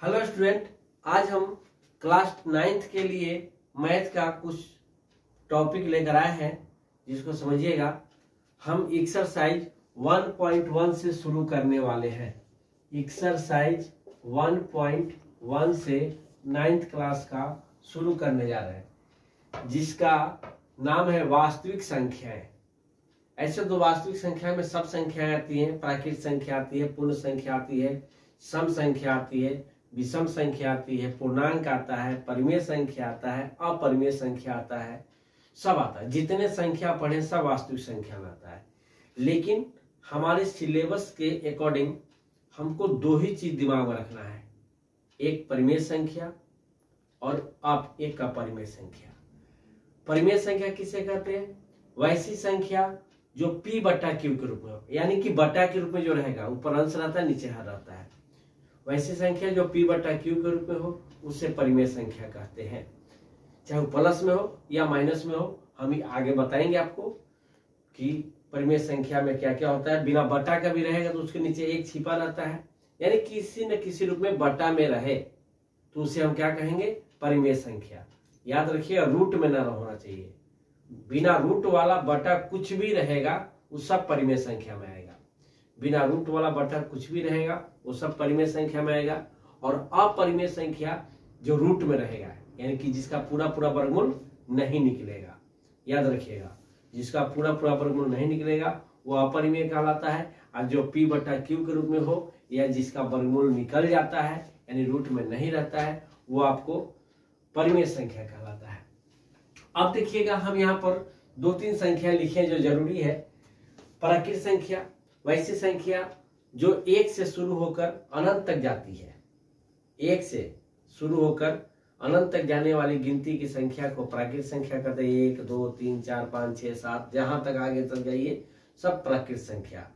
Hello student, आज हम class 9th के लिए मैथ का कुछ टॉपिक लेकर आए हैं जिसको समझिएगा। हम एक्सरसाइज 1.1 से शुरू करने वाले हैं। एक्सरसाइज 1.1 से 9th क्लास का शुरू करने जा रहे हैं, जिसका नाम है वास्तविक संख्याएं। ऐसे तो वास्तविक संख्या में सब संख्याएं आती हैं, प्राकृत संख्या आती है, पूर्ण संख्या आती है, सम संख्या आती है, विषम संख्या आती है, पूर्णांक आता है, परिमेय संख्या आता है, अपरिमेय संख्या आता है, सब आता है। जितने संख्या पढ़े सब वास्तविक संख्या में आता है। लेकिन हमारे सिलेबस के अकॉर्डिंग हमको दो ही चीज दिमाग में रखना है, एक परिमेय संख्या और एक अपरिमेय संख्या। परिमेय संख्या किसे कहते हैं? वैसी संख्या जो p बटा q के रूप में हो, यानी कि बटा के रूप में जो रहेगा, ऊपर अंश रहता है, नीचे हर रहता है। वैसी संख्या जो p बटा q के रूप में हो उसे परिमेय संख्या कहते हैं। चाहे वो प्लस में हो या माइनस में हो, हम आगे बताएंगे आपको कि परिमेय संख्या में क्या क्या होता है। बिना बटा का भी रहेगा तो उसके नीचे एक छिपा रहता है, यानी किसी न किसी रूप में बटा में रहे तो उसे हम क्या कहेंगे? परिमेय संख्या। याद रखिएगा, रूट में न होना चाहिए। बिना रूट वाला बटा कुछ भी रहेगा वो सब परिमेय संख्या में आएगा। बिना रूट वाला बटा कुछ भी रहेगा वो सब परिमेय संख्या में आएगा। और अपरिमेय संख्या जो रूट में रहेगा, यानी कि जिसका पूरा पूरा वर्गमूल नहीं निकलेगा, याद रखिएगा, जिसका पूरा पूरा वर्गमूल नहीं निकलेगा वो अपरिमेय कहलाता है। और जो p बटा q के रूप में हो या जिसका वर्गमूल निकल जाता है यानी रूट में नहीं रहता है, वो आपको परिमेय संख्या कहलाता है। अब देखिएगा, हम यहाँ पर दो तीन संख्या लिखे जो जरूरी है। प्राकृत संख्या, वैसी संख्या जो एक से शुरू होकर अनंत तक जाती है। एक से शुरू होकर अनंत तक जाने वाली गिनती की संख्या को प्राकृत संख्या कहते हैं। 1 2 3 4 5 6 7 जहां तक आगे तक जाइए सब प्राकृत संख्या।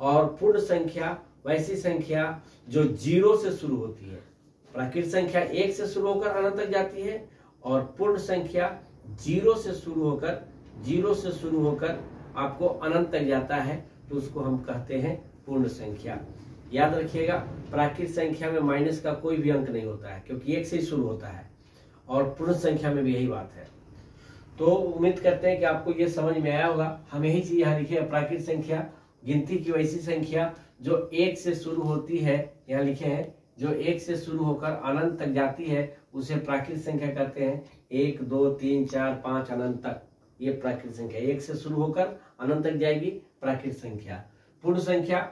और पूर्ण संख्या, वैसी संख्या जो 0 से शुरू होती है। प्राकृत संख्या 1 से शुरू होकर अनंत तक जाती है और पूर्ण संख्या 0 से शुरू होकर आपको अनंत तक जाता है, तो उसको हम कहते हैं पूर्ण संख्या। याद रखिएगा, प्राकृत संख्या में माइनस का कोई भी अंक नहीं होता है क्योंकि 1 से ही शुरू होता है, और पूर्ण संख्या में भी यही बात है। तो उम्मीद करते हैं कि आपको ये समझ में आया होगा। हम यही चीज यहाँ लिखे हैं, प्राकृत संख्या गिनती की वैसी संख्या जो 1 से शुरू होती है, यहाँ लिखे हैं, जो 1 से शुरू होकर अनंत तक जाती है उसे प्राकृत संख्या कहते हैं। 1 2 3 4 5 अनंत तक, ये प्राकृत संख्या 1 से शुरू होकर अनंत तक जाएगी, प्राकृत संख्या। पूर्ण संख्या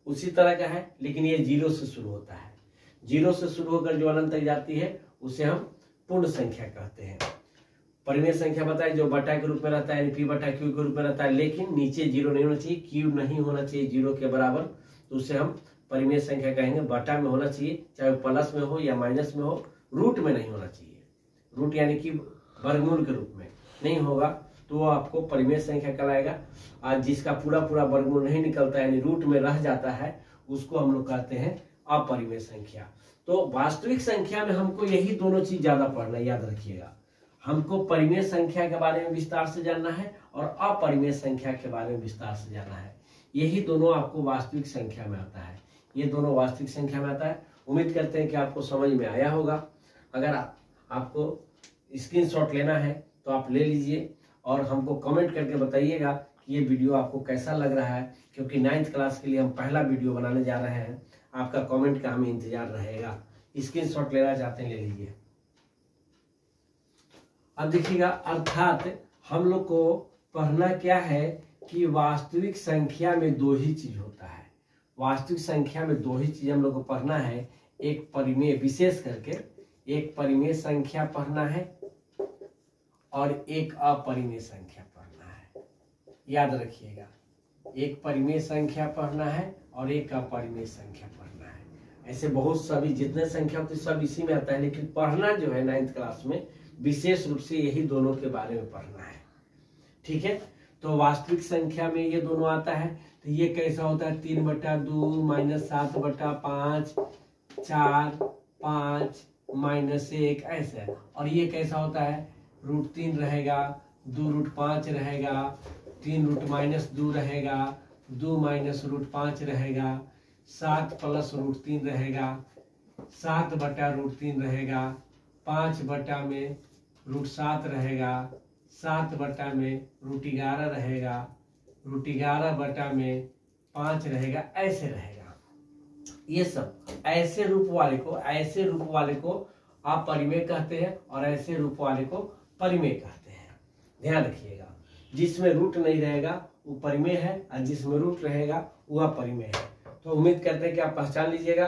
उसी तरह का है, लेकिन ये 0 से शुरू होता है। 0 से शुरू होकर जो अनंत तक जाती है उसे हम पूर्ण संख्या कहते हैं। परिमेय संख्या बताए जो बटा के रूप में रहता है, यानी p बटा q के रूप में रहता है, लेकिन नीचे 0 नहीं होना चाहिए, q नहीं होना चाहिए 0 के बराबर, तो उसे हम परिमेय संख्या कहेंगे। बटा में होना चाहिए, चाहे प्लस में हो या माइनस में हो, रूट में नहीं होना चाहिए। रूट यानी कि वर्गमूल के रूप में नहीं होगा तो वो आपको परिमेय संख्या कहलाएगा। आज जिसका पूरा पूरा वर्गमूल नहीं निकलता यानी रूट में रह जाता है, उसको हम लोग कहते हैं अपरिमेय संख्या। तो वास्तविक संख्या में हमको यही दोनों चीज ज्यादा पढ़ना, याद रखिएगा। हमको परिमेय संख्या के बारे में विस्तार से जानना है और अपरिमेय संख्या के बारे में विस्तार से जानना है। यही दोनों आपको वास्तविक संख्या में आता है, ये दोनों वास्तविक संख्या में आता है। उम्मीद करते हैं कि आपको समझ में आया होगा। अगर आपको स्क्रीनशॉट लेना है तो आप ले लीजिए और हमको कमेंट करके बताइएगा कि ये वीडियो आपको कैसा लग रहा है, क्योंकि 9th क्लास के लिए हम पहला वीडियो बनाने जा रहे हैं। आपका कमेंट का हमें इंतजार रहेगा। स्क्रीनशॉट लेना चाहते हैं ले लीजिए। अब देखिएगा, अर्थात हम लोग को पढ़ना क्या है कि वास्तविक संख्या में दो ही चीज होता है। वास्तविक संख्या में दो ही चीज हम लोग को पढ़ना है, एक परिमेय, विशेष करके एक परिमेय संख्या पढ़ना है और एक अपरिमेय संख्या पढ़ना है। याद रखिएगा, एक परिमेय संख्या पढ़ना है और एक अपरिमेय संख्या पढ़ना है। ऐसे बहुत सभी जितने संख्या होती सब इसी में आता है, लेकिन पढ़ना जो है 9th क्लास में विशेष रूप से यही दोनों के बारे में पढ़ना है। ठीक है, तो वास्तविक संख्या में ये दोनों आता है। तो ये कैसा होता है? 3 बटा 2 माइनस 7 बटा 5, 4 5 माइनस 1, ऐसे। और ये कैसा होता है? √3 रहेगा, 2√5 रहेगा, 3√-2 रहेगा, 2 - √5 रहेगा, 7 + √3 रहेगा, 7/√3 रहेगा, 5/√7 रहेगा, 7/√11 रहेगा, √11/5 रहेगा, ऐसे रहेगा। ये सब ऐसे रूप वाले को आप परिमेय कहते हैं और ऐसे रूप वाले को परिमेय कहते हैं। ध्यान रखिएगा, जिसमें रूट नहीं रहेगा वो परिमेय है और जिसमें रूट रहेगा वह अपरिमेय है। तो उम्मीद करते हैं कि आप पहचान लीजिएगा,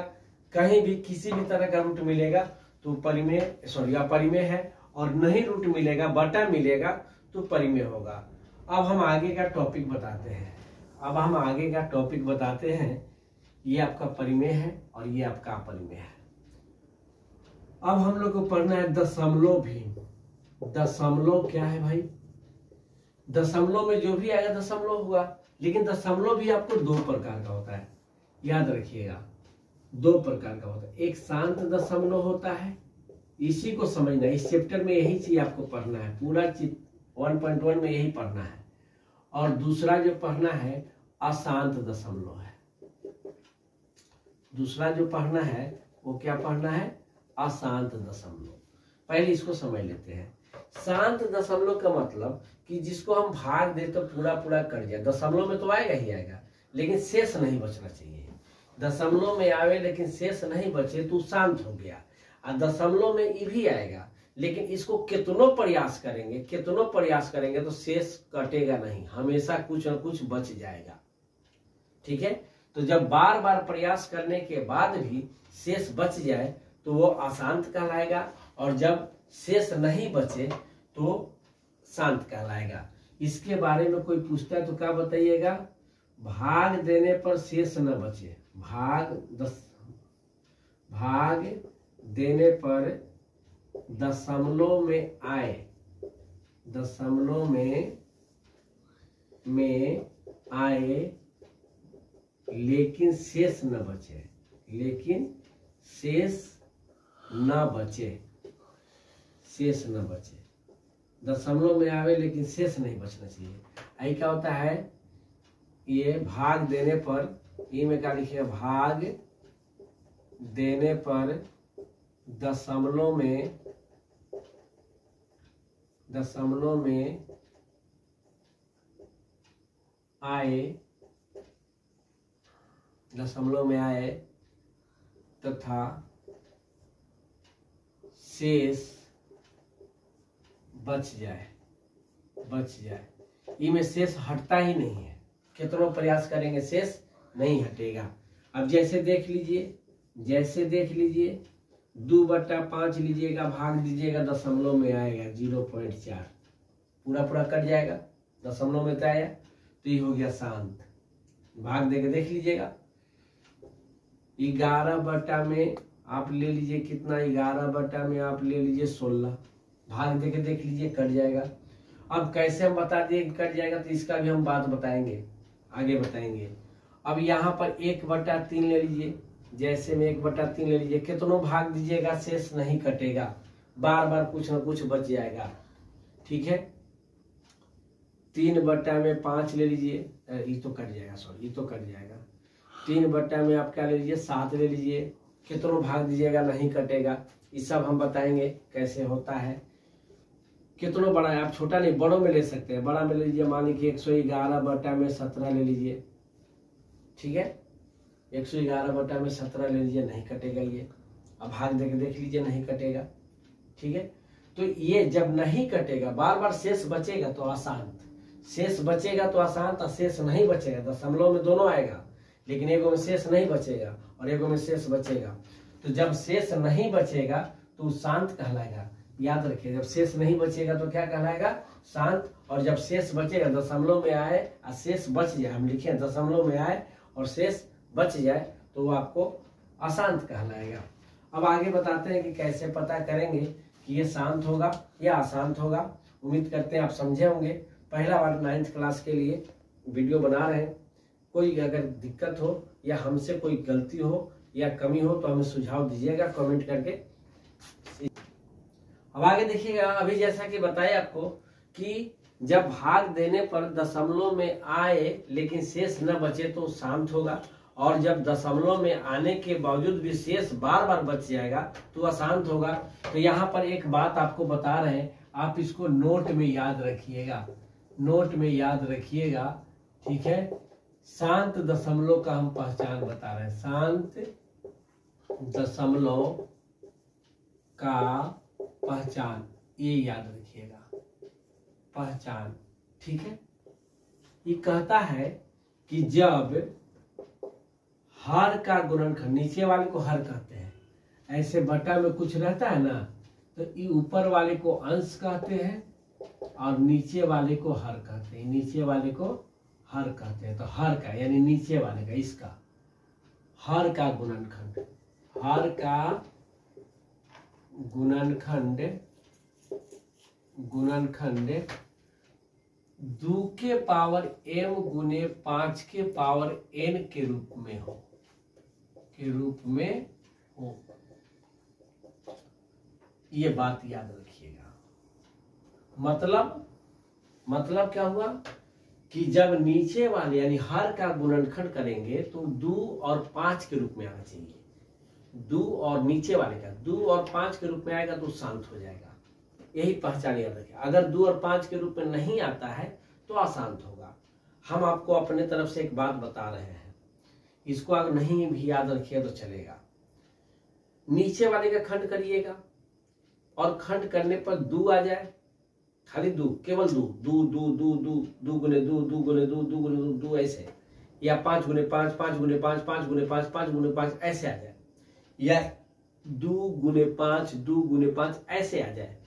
कहीं भी किसी भी तरह का रूट मिलेगा तो अपरिमेय है, और नहीं रूट मिलेगा, बटा मिलेगा तो परिमेय होगा। अब हम आगे का टॉपिक बताते हैं। ये आपका परिमेय है और ये आपका अपरिमेय है। अब हम लोग को पढ़ना है दशमलव भी। दशमलव क्या है भाई? दशमलव में जो भी आएगा दशमलव हुआ, लेकिन दशमलव भी आपको 2 प्रकार का होता है, याद रखिएगा। 2 प्रकार का होता है। एक शांत दशमलव होता है, इसी को समझना है। इस चैप्टर में यही चीज आपको पढ़ना है, पूरा 1.1 में यही पढ़ना है। और दूसरा जो पढ़ना है अशांत दशमलव है। दूसरा जो पढ़ना है वो क्या पढ़ना है? अशांत दशमलव। पहले इसको समझ लेते हैं। शांत दशमलव का मतलब कि जिसको हम भाग दे तो पूरा कट जाए। दशमलव में तो आएगा ही आएगा, लेकिन शेष नहीं बचना चाहिए। दशमलव में आवे लेकिन शेष नहीं बचे तो शांत हो गया। और दशमलव में ये भी आएगा, लेकिन इसको कितनों प्रयास करेंगे तो शेष कटेगा नहीं, हमेशा कुछ न कुछ बच जाएगा। ठीक है, तो जब बार बार प्रयास करने के बाद भी शेष बच जाए तो वो अशांत कहलाएगा, और जब शेष नहीं बचे तो शांत कहलाएगा। इसके बारे में कोई पूछता है तो क्या बताइएगा? भाग देने पर शेष न बचे, भाग देने पर दशमलव में आए लेकिन शेष न बचे। दशमलव में आवे लेकिन शेष नहीं बचना चाहिए। यही क्या होता है? ये भाग देने पर, ये में क्या लिखिएगा? भाग देने पर दशमलव में आए तथा शेष बच जाए। इनमें शेष हटता ही नहीं है, कितनों प्रयास करेंगे शेष नहीं हटेगा। अब जैसे देख लीजिए 2/5 लीजिएगा, भाग दीजिएगा, दशमलव में आएगा 0.4, पूरा कट जाएगा। दशमलव में तो आया तो ये हो गया शांत। भाग देके देख लीजिएगा, 11/, में आप ले लीजिए कितना? 11/, में आप ले लीजिए 16। भाग देके देख लीजिए, कट जाएगा। अब कैसे हम बता दिए कि कट जाएगा, तो इसका भी हम बात बताएंगे, आगे बताएंगे। अब यहाँ पर 1/3 ले लीजिए, जैसे में 1/3 ले लीजिए, कितनों भाग दीजिएगा शेष नहीं कटेगा, बार कुछ न कुछ बच जाएगा। ठीक है, 3/5 ले लीजिए, ये तो कट जाएगा, 3/, में आप क्या ले लीजिए? 7 ले लीजिए, कितनों भाग दीजिएगा नहीं कटेगा। ये सब हम बताएंगे कैसे होता है। कितनों बड़ा है, आप छोटा नहीं बड़ों में ले सकते हैं। बड़ा में ले लीजिए, मान लीजिए 111/, में 17 ले लीजिए। ठीक है, 111/, में 17 ले लीजिए, नहीं कटेगा ये। अब भाग देके देख लीजिए, नहीं कटेगा। ठीक है, तो ये जब नहीं कटेगा, बार शेष बचेगा तो अशांत, शेष बचेगा तो अशांत, और शेष नहीं बचेगा, दशमलव में दोनों आएगा, लेकिन एगो में शेष नहीं बचेगा और एगो में शेष बचेगा। तो जब शेष नहीं बचेगा तो शांत कहलाएगा। याद रखिए, जब शेष नहीं बचेगा तो क्या कहलाएगा? शांत। और जब शेष बचेगा, दशमलव में आए और शेष बच जाए, हम लिखे दशमलव में आए और शेष बच जाए, तो वो आपको अशांत कहलाएगा। अब आगे बताते हैं कि कैसे पता करेंगे कि ये शांत होगा या अशांत होगा। उम्मीद करते हैं आप समझे होंगे। पहला बार 9th क्लास के लिए वीडियो बना रहे हैं। कोई अगर दिक्कत हो या हमसे कोई गलती हो या कमी हो तो हमें सुझाव दीजिएगा कमेंट करके। अब आगे देखिएगा, अभी जैसा कि बताया आपको कि जब भाग देने पर दशमलव में आए लेकिन शेष न बचे तो शांत होगा, और जब दशमलव में आने के बावजूद भी शेष बार बार बच जाएगा तो अशांत होगा। तो यहाँ पर एक बात आपको बता रहे हैं, आप इसको नोट में याद रखिएगा, नोट में याद रखिएगा, ठीक है। शांत दशमलव का हम पहचान बता रहे हैं, शांत दशमलव का पहचान, ये याद रखिएगा, पहचान, ठीक है। ये कहता है कि जब हर का गुणनखंड, नीचे वाले को हर कहते हैं, ऐसे बटा में कुछ रहता है ना, तो ये ऊपर वाले को अंश कहते हैं और नीचे वाले को हर कहते हैं, नीचे वाले को हर कहते हैं। तो हर का यानी नीचे वाले का, इसका हर का गुणनखंड, हर का गुणनखंड, गुणनखंड 2 के पावर m गुने 5 के पावर n के रूप में हो, के रूप में हो। ये बात याद रखिएगा। मतलब क्या हुआ कि जब नीचे वाले यानी हर का गुणनखंड करेंगे तो 2 और 5 के रूप में आना चाहिए, 2 और नीचे वाले का 2 और 5 के रूप में आएगा तो शांत हो जाएगा। यही पहचान याद रखें। अगर 2 और 5 के रूप में नहीं आता है तो अशांत होगा। हम आपको अपने तरफ से एक बात बता रहे हैं, इसको अगर नहीं भी याद रखिए तो चलेगा। नीचे वाले का खंड करिएगा और खंड करने पर 2 आ जाए, खाली 2, केवल 2, 2 2 2 2 2 गुने 2 2 गुने 2 2 गुने 2 2 ऐसे, या 5 गुने 5 5 गुने 5 5 गुने 5 5 गुने 5 ऐसे आ जाए, या 2 गुने 5 2 गुने 5 ऐसे आ जाए,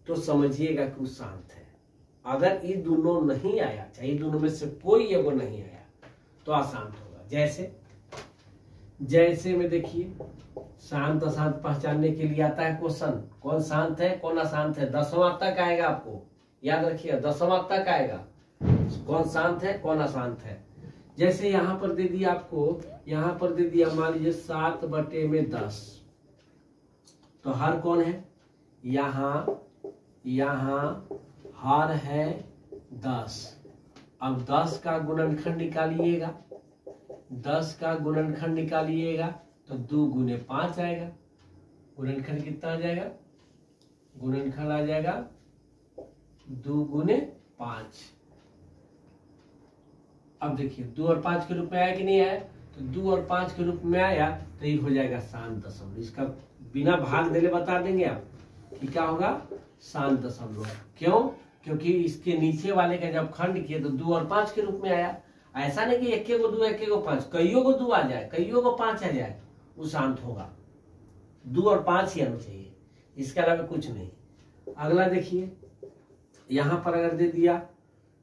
तो समझिएगा कि वो शांत है। अगर ये दोनों नहीं आया, चाहे दोनों में से कोई एगो नहीं आया, तो अशांत होगा। जैसे में देखिए, शांत अशांत पहचानने के लिए आता है क्वेश्चन, कौन शांत है कौन अशांत है, 10वां तक आएगा, आपको याद रखिएगा 10वां तक आएगा, कौन शांत है कौन अशांत है। जैसे यहाँ पर दे दिया आपको, यहाँ पर दे दिया मान लीजिए 7/10, तो हर कौन है, यहाँ हर है 10। अब 10 का गुणनखंड निकालिएगा, 10 का गुणनखंड निकालिएगा तो 2 गुने 5 आएगा। गुणनखंड कितना आ जाएगा, गुणनखंड आ जाएगा 2 गुने 5। अब देखिए 2 और 5 के रूप में आया कि नहीं आया, तो 2 और 5 के रूप में आया तो ये हो जाएगा शांत दशमलव। इसका बिना भाग देले बता देंगे आप कि क्या होगा, शांत दशमलव। क्यों, क्योंकि इसके नीचे वाले का जब खंड किए तो 2 और 5 के रूप में आया। ऐसा नहीं कि 1 को 2 1 को 5, कईयों को 2 आ जाए, कईयों को 5 आ जाए, वो शांत होगा। 2 और 5 ही आना चाहिए, इसके अलावा कुछ नहीं। अगला देखिए, यहाँ पर अगर दे दिया,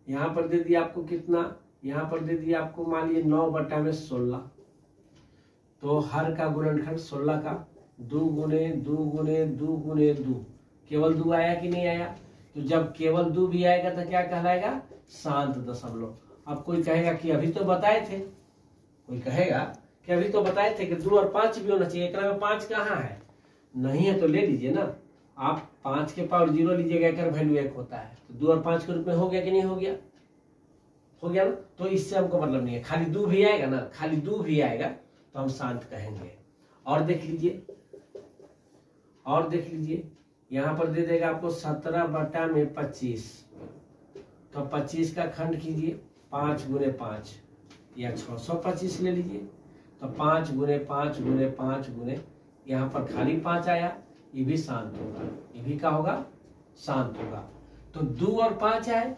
यहाँ पर दे दिया आपको कितना, यहाँ पर दे दिया आपको मान लीजिए 9/16, तो हर का गुणनखंड 16 का 2 गुने 2 गुने 2 गुने 2, केवल 2 आया कि नहीं आया, तो जब केवल 2 भी आएगा तो क्या कहलाएगा, शांत दशमलव। अब कोई कहेगा कि अभी तो बताए थे, कोई कहेगा कि अभी तो बताए थे कि 2 और 5 भी होना चाहिए, एकरा में 5 कहाँ है, नहीं है तो ले लीजिए ना, आप 5 के पावर 0 लीजिएगा, एक वैल्यू 1 होता है, तो 2 और 5 के रूप में हो गया कि नहीं हो गया, हो गया ना। तो इससे हमको मतलब नहीं है, खाली 2 भी आएगा ना, खाली 2 भी आएगा तो हम शांत कहेंगे। और देख लीजिए, और देख लीजिए, यहाँ पर दे देगा आपको 17/25, तो 25 का खंड कीजिए, 5 गुने 5 या 625 ले लीजिए, तो 5 गुने 5 गुने 5 गुने, यहाँ पर खाली 5 आया, ये भी शांत होगा, ये भी क्या होगा, शांत होगा। तो 2 और 5 आए,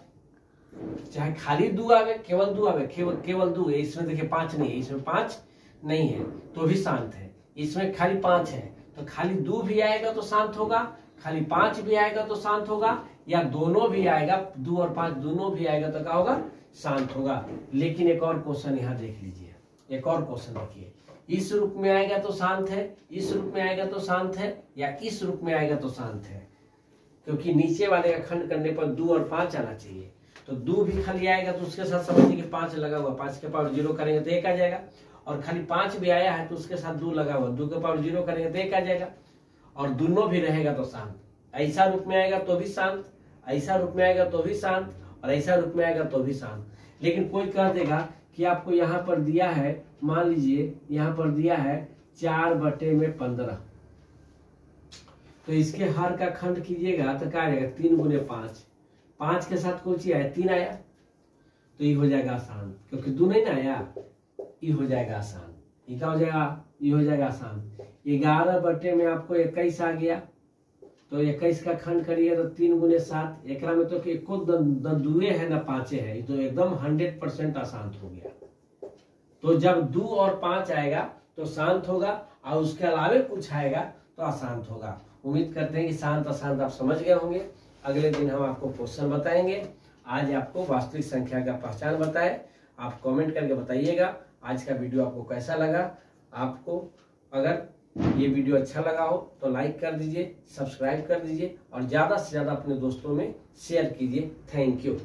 चाहे खाली 2 आवे, केवल 2 आवे, केवल 2 है, इसमें देखिए 5 नहीं है, इसमें 5 नहीं है तो भी शांत है, इसमें खाली 5 है, तो खाली 2 भी आएगा तो शांत होगा, खाली 5 भी आएगा तो शांत होगा, या दोनों भी आएगा, 2 और 5 दोनों भी आएगा तो क्या होगा, शांत होगा। लेकिन एक और क्वेश्चन यहाँ देख लीजिए, एक और क्वेश्चन देखिए, इस रूप में आएगा तो शांत है, इस रूप में आएगा तो शांत है, या इस रूप में आएगा तो शांत है, क्योंकि नीचे वाले का खंड करने पर 2 और 5 आना चाहिए, तो 2 भी खाली आएगा तो उसके साथ समझिए कि 5 लगा हुआ, 5 के पावर 0 करेंगे तो 1 आ जाएगा, और खाली 5 भी आया है तो उसके साथ 2 लगा हुआ, 2 के पावर 0 करेंगे तो 1 आ जाएगा, और दोनों भी रहेगा तो शांत। ऐसा रूप में आएगा तो भी शांत, ऐसा रूप में आएगा तो भी शांत, और ऐसा रूप में आएगा तो भी शांत। लेकिन कोई कह देगा कि आपको यहाँ पर दिया है, मान लीजिए यहाँ पर दिया है 4/15, तो इसके हर का खंड कीजिएगा तो क्या आएगा 3 × 5, 5 के साथ कोई चीज आया 3 आया, तो ये हो जाएगा आसान, क्योंकि 2 नहीं ना आया, ये हो जाएगा आसान। ये क्या हो जाएगा, ये हो जाएगा आसान। 11 में आपको 21 आ गया, तो 21 का खंड करिए तो 3 × 7, एक में तो एको दुए है ना पांचे है, तो एकदम 100% आसान हो गया। तो जब 2 और 5 आएगा तो शांत होगा, और उसके अलावे कुछ आएगा तो अशांत होगा। उम्मीद करते हैं कि शांत अशांत आप समझ गए होंगे। अगले दिन हम आपको क्वेश्चन बताएंगे। आज आपको वास्तविक संख्या का पहचान बताए, आप कमेंट करके बताइएगा आज का वीडियो आपको कैसा लगा। आपको अगर ये वीडियो अच्छा लगा हो तो लाइक कर दीजिए, सब्सक्राइब कर दीजिए और ज़्यादा से ज़्यादा अपने दोस्तों में शेयर कीजिए। Thank you.